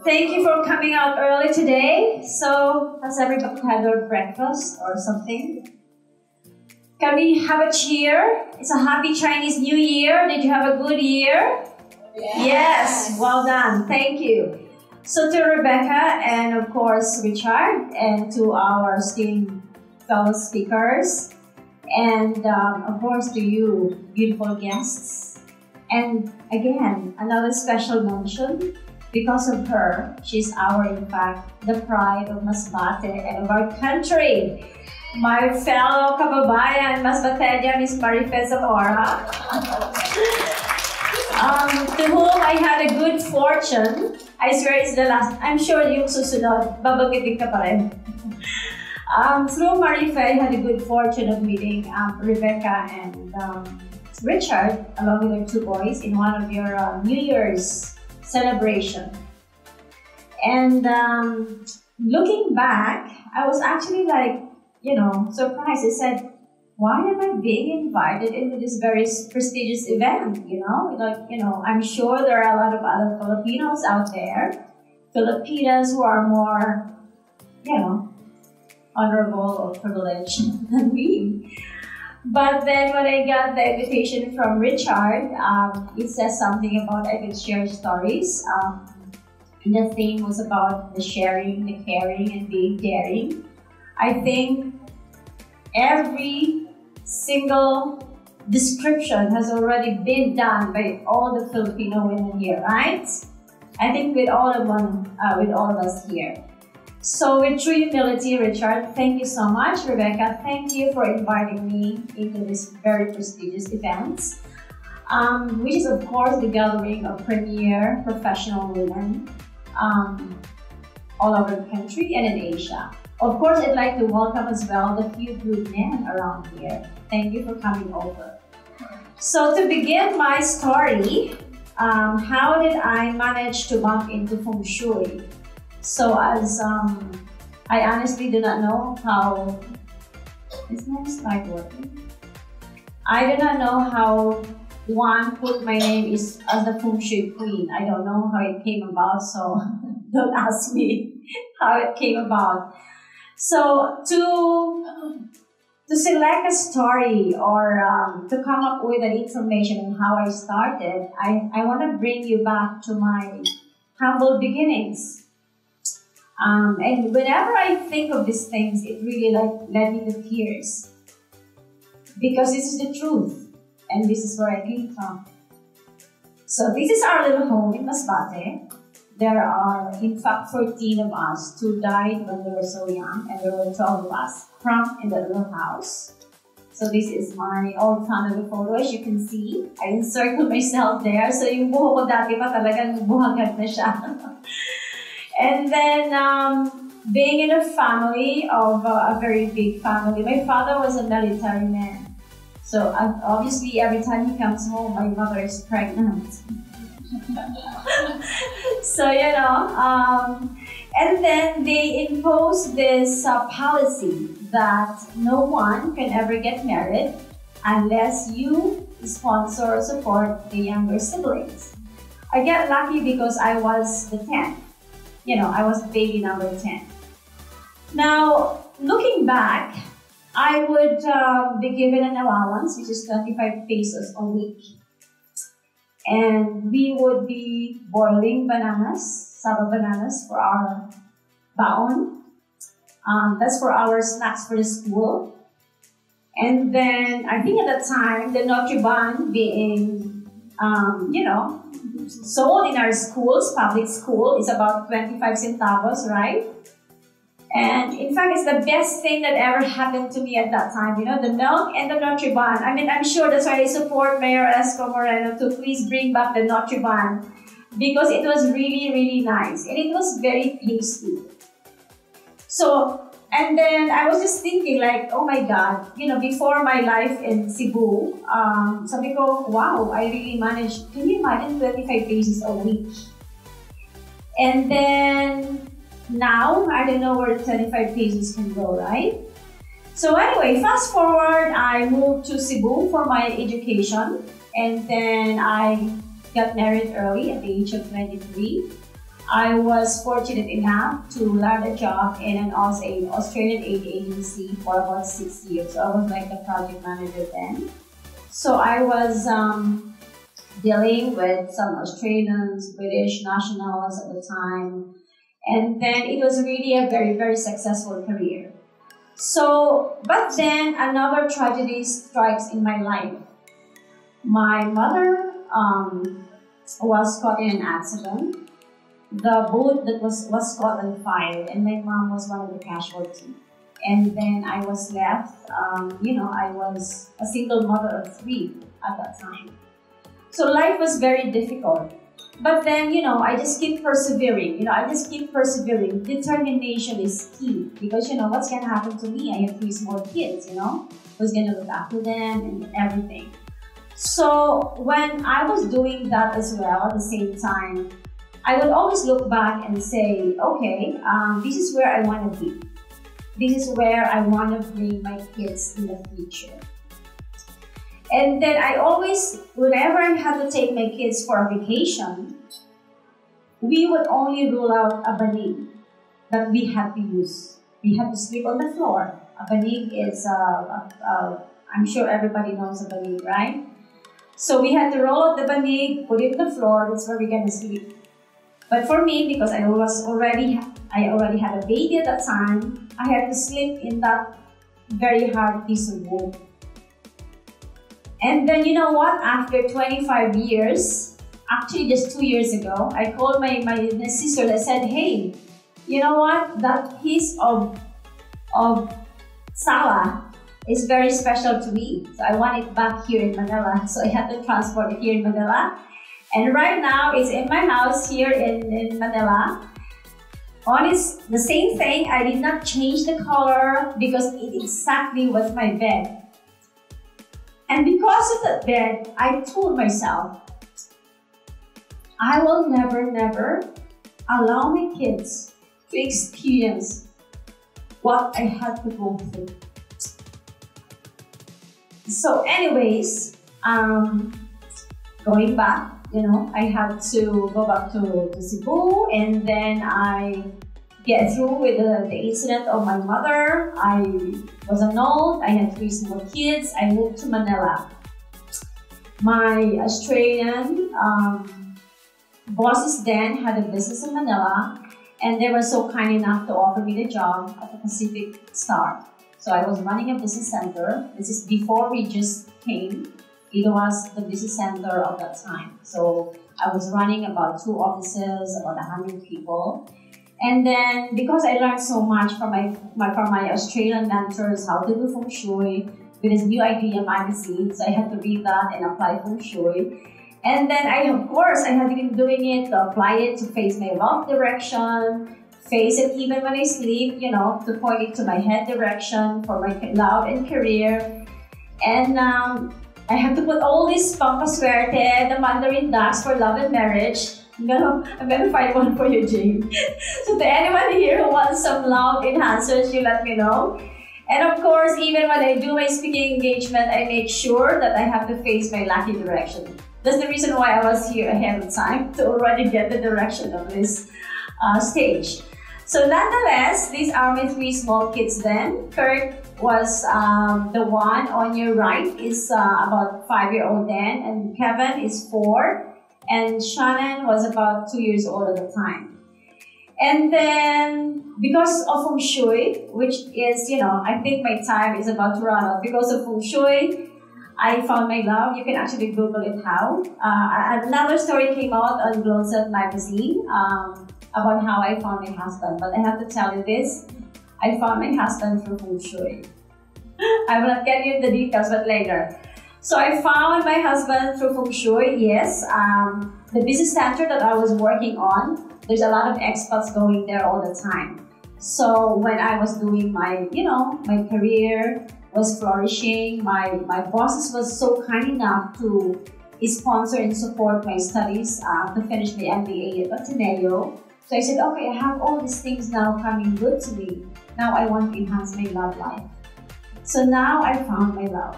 Thank you for coming out early today. So, has everybody had their breakfast or something? Can we have a cheer? It's a happy Chinese New Year. Did you have a good year? Yes. Well done. Thank you. So to Rebecca and of course Richard and to our esteemed fellow speakers and of course to you beautiful guests. And again, another special mention. Because of her, she's our, in fact, the pride of Masbate and of our country. My fellow kababayan, Masbateña, Miss Marites Zamora, to whom I had a good fortune. I swear it's the last. I'm sure yung susunod, babagitin ka pa rin. Through Marife, I had a good fortune of meeting Rebecca and Richard, along with their two boys, in one of your New Year's celebration. And looking back, I was actually like, surprised. I said, why am I being invited into this very prestigious event? I'm sure there are a lot of other Filipinos out there, Filipinas who are more, honorable or privileged than me. But then when I got the invitation from Richard, it says something about I could share stories. And the theme was about the sharing, the caring, and being daring. I think every single description has already been done by all the Filipino women here, right? I think with all of us here. So with true humility, Richard, thank you so much. Rebecca, thank you for inviting me into this very prestigious event, which is of course the gathering of premier professional women all over the country and in Asia. Of course, I'd like to welcome as well the few good men around here. Thank you for coming over. So to begin my story, how did I manage to bump into Feng Shui? So as I honestly do not know how, is my slide working? I do not know how one put my name as the Feng Shui Queen. I don't know how it came about, so don't ask me how it came about. So to select a story or to come up with an information on how I started, I want to bring you back to my humble beginnings. And whenever I think of these things, it really led me to tears. Because this is the truth, and this is where I came from. So this is our little home in Masbate. There are, in fact, 14 of us. 2 died when they were so young, and there were 12 of us cramped in the little house. So this is my old family photo, as you can see. I encircled myself there, so yung buho ko dati pa talagang buhagat na siya. And then, being in a family of a very big family, my father was a military man. So obviously, every time he comes home, my mother is pregnant. So, and then they imposed this policy that no one can ever get married unless you sponsor or support the younger siblings. I get lucky because I was the 10th. I was baby number 10. Now, looking back, I would be given an allowance, which is 25 pesos a week. And we would be boiling bananas, saba bananas for our baon. That's for our snacks for the school. And then, I think at the time, the Notriban being, sold in our schools, public school, is about 25 centavos, right? And in fact, it's the best thing that ever happened to me at that time. The milk and the Notriban. I mean, I'm sure that's why I support Mayor Esco Moreno to please bring back the Notriban because it was really, really nice and it was very tasty. So, and then I was just thinking like, oh my God, before my life in Cebu, sabi ko, wow, I really managed, can you imagine 25 pesos a week? And then, now, I don't know where the 25 pesos can go, right? So anyway, fast forward, I moved to Cebu for my education. And then I got married early at the age of 23. I was fortunate enough to land a job in an Australian aid agency for about 6 years. So I was like the project manager then. So I was dealing with some Australians, British nationals at the time. And then it was really a very, very successful career. So, but then another tragedy strikes in my life. My mother was caught in an accident. The boat that was caught on fire, and my mom was one of the casualties. And then I was left, I was a single mother of 3 at that time. So life was very difficult. But then, I just keep persevering. Determination is key because, what's going to happen to me? I have 3 small kids, who's going to look after them and everything. So when I was doing that as well at the same time, I would always look back and say, okay, this is where I want to be. This is where I want to bring my kids in the future. And then I always, whenever I had to take my kids for a vacation, we would only rule out a banig that we had to use. We had to sleep on the floor. A banig is, I'm sure everybody knows a banig, right? So we had to roll out the banig, put it on the floor, that's where we're going to sleep. But for me, because I already had a baby at that time, I had to sleep in that very hard piece of wood. And then you know what? After 25 years, actually just 2 years ago, I called my sister and I said, hey, you know what? That piece of sala is very special to me. So I want it back here in Manila. So I had to transport it here in Manila. And right now, it's in my house here in Manila. The same thing, I did not change the color because it exactly was my bed. And because of that bed, I told myself, I will never allow my kids to experience what I had to go through. So anyways, going back, I had to go back to Cebu, and then I get through with the incident of my mother. I was annulled. I had 3 small kids. I moved to Manila. My Australian bosses then had a business in Manila, and they were so kind enough to offer me the job at the Pacific Star. So I was running a business center. This is before we just came. It was the business center of that time. So I was running about 2 offices, about 100 people. And then because I learned so much from my Australian mentors, how to do feng shui, with this new idea magazine, so I had to read that and apply feng shui. And then I had been doing it, to apply it to face my wealth direction, face it even when I sleep, to point it to my head direction for my love and career. And I have to put all this pampaswerte, the Mandarin ducks for love and marriage. I'm gonna find one for you, Jane. So to anyone here who wants some love enhancers, you let me know. And of course, even when I do my speaking engagement, I make sure that I have to face my lucky direction. That's the reason why I was here ahead of time, to already get the direction of this stage. So nonetheless, these are my 3 small kids then. Kurt was the one on your right, is about 5-year-old then, and Kevin is 4, and Shannon was about 2 years old at the time. And then, because of feng shui, which is, I think my time is about to run out. Because of feng shui, I found my love. You can actually Google it how. Another story came out on Glowset magazine about how I found my husband. But I have to tell you this, I found my husband through feng shui. I will not get you the details, but later. So I found my husband through feng shui, yes. The business center that I was working on, there's a lot of expats going there all the time. So when I was doing my, my career was flourishing, my bosses was so kind enough to sponsor and support my studies to finish my MBA at Ateneo. So I said, okay, I have all these things now coming good to me. Now I want to enhance my love life. So now I found my love.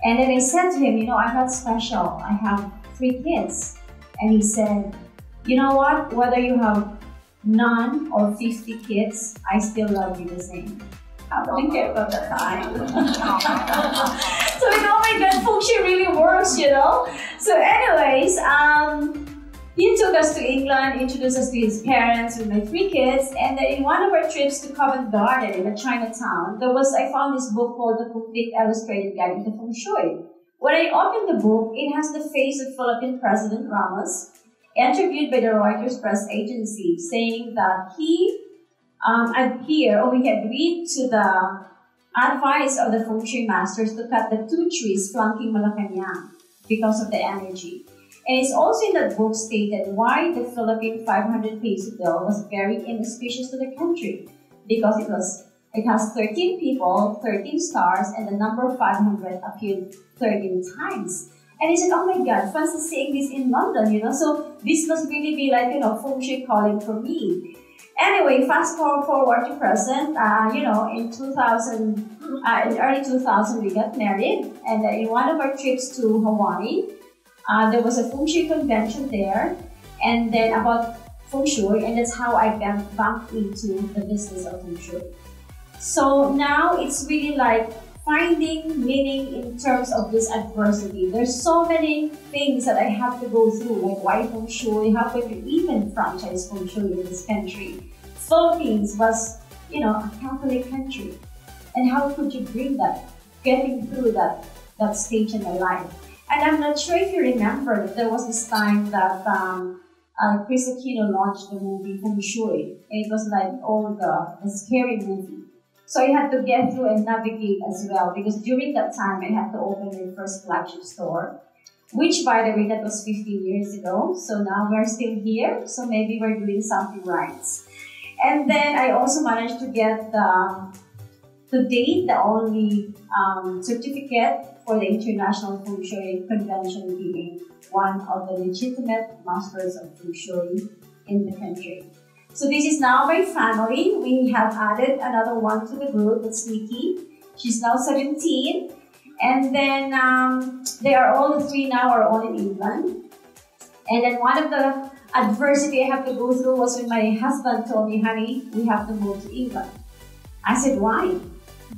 And then I said to him, I'm not special. I have 3 kids. And he said, You know what? Whether you have none or 50 kids, I still love you the same. I don't care about the time. So, oh my God, feng shui really works, you know? So anyways, he took us to England, introduced us to his parents with my 3 kids, and then in one of our trips to Covent Garden in a Chinatown, I found this book called The Complete Illustrated Guide to Feng Shui. When I opened the book, it has the face of Philippine President Ramos, interviewed by the Reuters press agency, saying that he agreed to the advice of the feng shui masters to cut the 2 trees flanking Malacanang because of the energy. And it's also in that book stated why the Philippine 500 peso bill was very inauspicious to the country, because it has 13 people, 13 stars, and the number 500 appeared 13 times. And he said, oh my God, fans are saying this in London, you know, so this must really be like, you know, feng shui calling for me. Anyway, fast forward to present, in early 2000, we got married, and in one of our trips to Hawaii, there was a feng shui convention there, and then about feng shui, and that's how I bumped into the business of feng shui. So now it's really like finding meaning in terms of this adversity. There's so many things that I have to go through, like why feng shui, how could you even franchise feng shui in this country? Philippines was, you know, a Catholic country. And how could you bring that, getting through that stage in my life? And I'm not sure if you remember that there was this time that Chris Aquino launched the movie Feng Shui. And it was like, the scary movie. So I had to get through and navigate as well, because during that time I had to open my first flagship store, which by the way, that was 15 years ago. So now we're still here, so maybe we're doing something right. And then I also managed to get to date the only certificate for the International Feng Shui Convention, being one of the legitimate masters of Feng Shui in the country. So this is now my family. We have added another one to the group, that's Nikki. She's now 17. And then they are all the 3 now are all in England. And then one of the adversity I have to go through was when my husband told me, honey, we have to move to England. I said, why?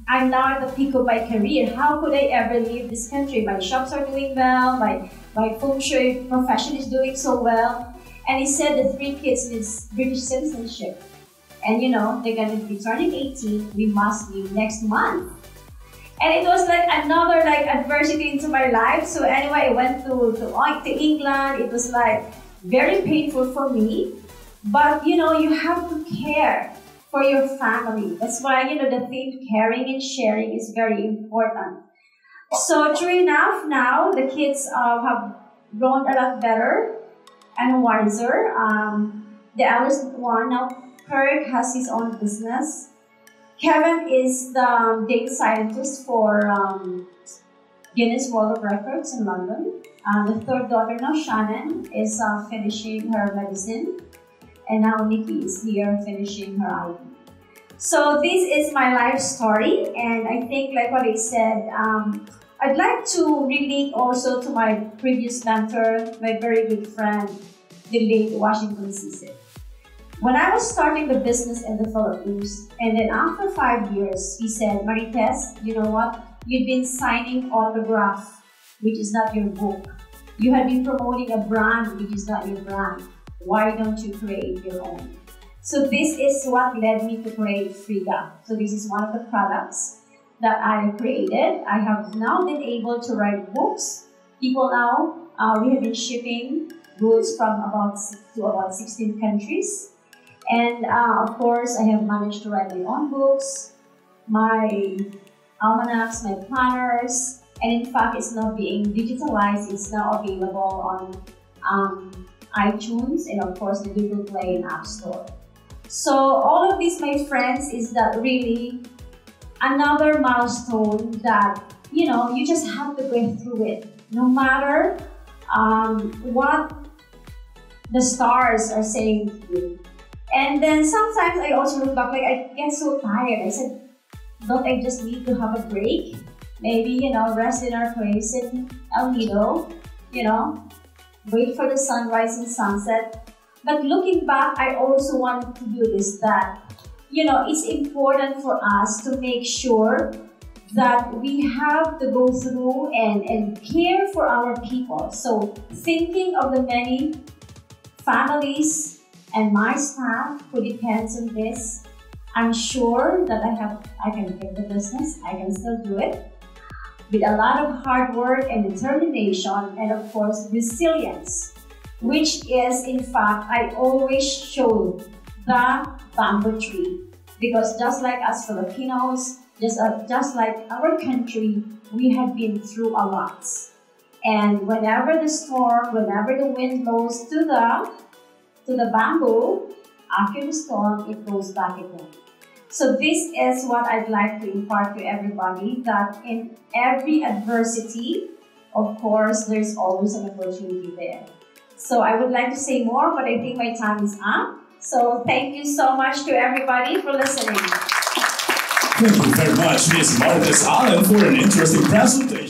I'm now at the peak of my career. How could I ever leave this country? My shops are doing well, my feng shui profession is doing so well. And he said the 3 kids need British citizenship. And you know, they're going to be turning 18. We must leave next month. And it was like another adversity into my life. So anyway, I went to England. It was like very painful for me. But you know, you have to care for your family. That's why, you know, the theme caring and sharing is very important. So true enough, now the kids have grown a lot better and wiser. The eldest one now, Kirk, has his own business. Kevin is the data scientist for Guinness World of Records in London. The 3rd daughter now, Shannon, is finishing her medicine. And now Nikki is here finishing her IB. So this is my life story, and I think, like what I said, I'd like to relate also to my previous mentor, my very good friend, the late Washington C. When I was starting the business in the Philippines, and then after 5 years, he said, Marites, you know what? You've been signing autograph, which is not your book. You have been promoting a brand, which is not your brand. Why don't you create your own? So this is what led me to create Friga. So this is one of the products that I created. I have now been able to write books. People now, we have been shipping goods from about 16 countries. And of course, I have managed to write my own books, my almanacs, my planners, and in fact, it's now being digitalized. It's now available on iTunes and of course the Google Play and App Store. So all of this, my friends, is that really another milestone that, you know, you just have to go through it. No matter what the stars are saying to you. And then sometimes I also look back, like I get so tired. I said, don't I just need to have a break? Maybe, you know, rest in our place in El Nido, you know, wait for the sunrise and sunset. But looking back, I also wanted to do this, that, it's important for us to make sure that we have to go through and care for our people. So thinking of the many families and my staff who depends on this, I'm sure that I can take the business, I can still do it with a lot of hard work and determination, and of course resilience, which is, in fact, I always show the bamboo tree, because just like us Filipinos, just like our country, we have been through a lot. And whenever the storm, whenever the wind blows to the bamboo, after the storm, it goes back again. So this is what I'd like to impart to everybody, that in every adversity, of course, there's always an opportunity there. So I would like to say more, but I think my time is up. So thank you so much to everybody for listening. Thank you very much, Ms. Marites Allen, for an interesting presentation.